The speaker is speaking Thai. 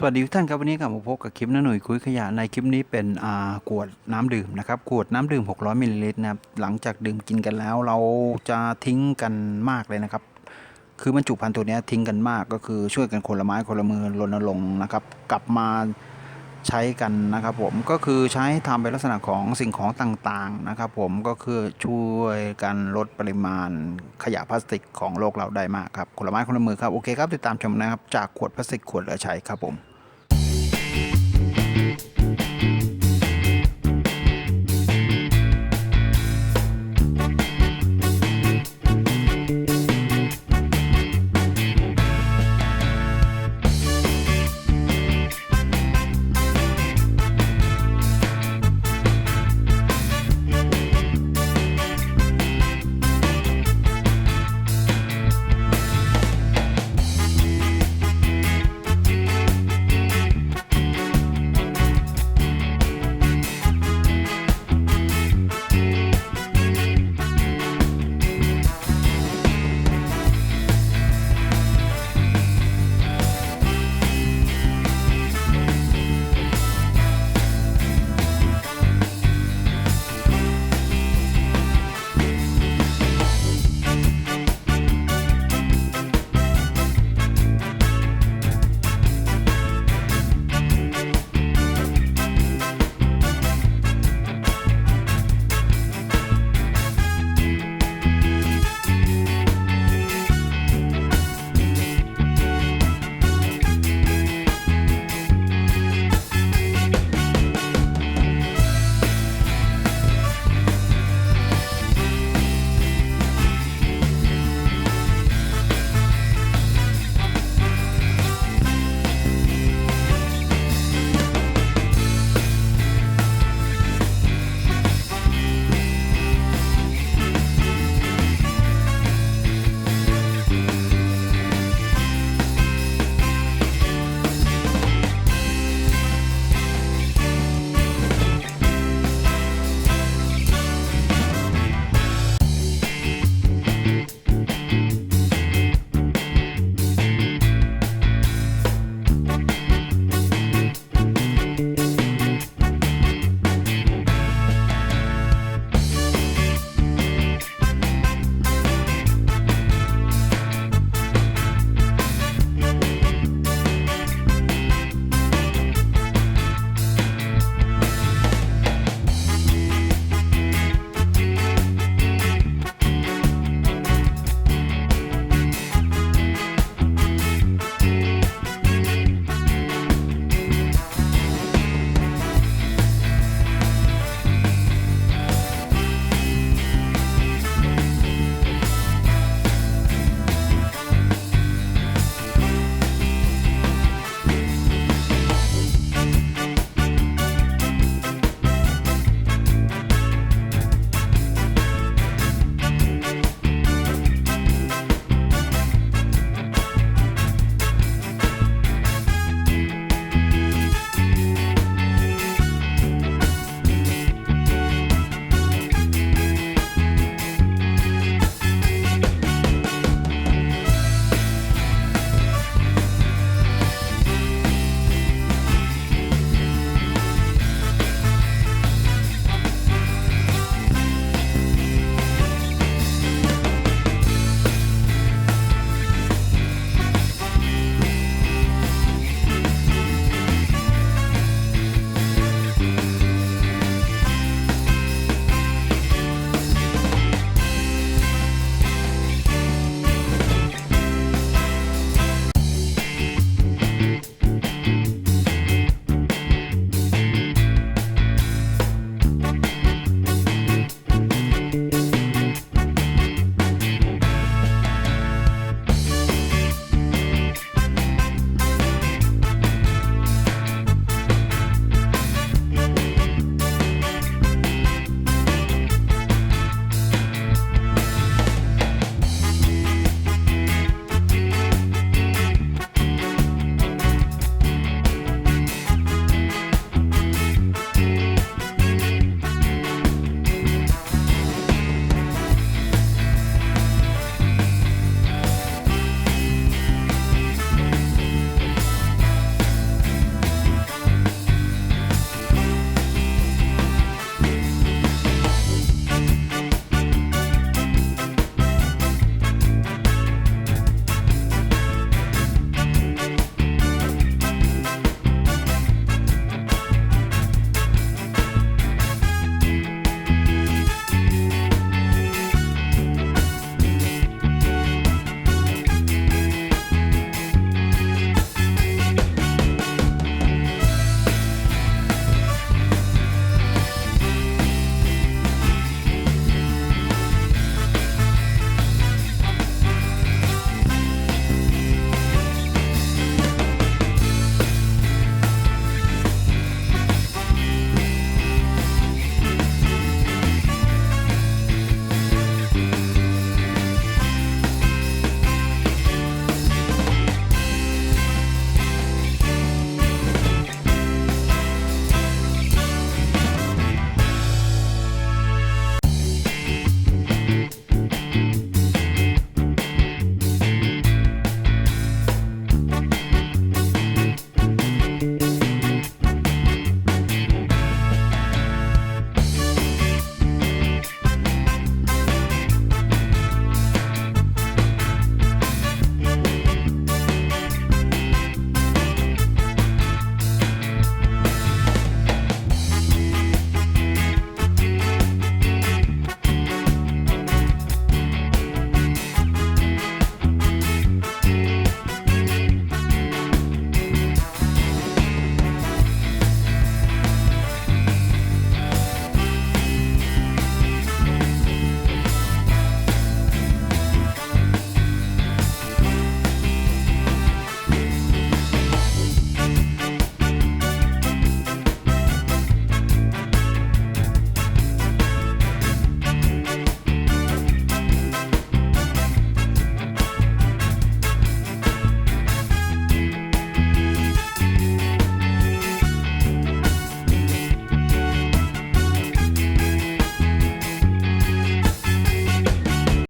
วัสดีทุกท่านครับวันนี้กลับมาพบกับคลิปน้าหนุ่ยคุยขยะในคลิปนี้เป็นขวดน้ำดื่มนะครับขวดน้ำดื่ม600มิลลิลิตรนะครับหลังจากดื่มกินกันแล้วเราจะทิ้งกันมากเลยนะครับคือบรรจุภัณฑ์ตัวนี้ทิ้งกันมากก็คือช่วยกันคนละไม้คนละมือรณรงค์นะครับกลับมาใช้กันนะครับผมก็คือใช้ทำเป็นลักษณะของสิ่งของต่างๆนะครับผมก็คือช่วยกันลดปริมาณขยะพลาสติกของโลกเราได้มากครับคนละไม้คนละมือครับโอเคครับติดตามชมนะครับจากขวดพลาสติกขวดเหลือใช้ครับผม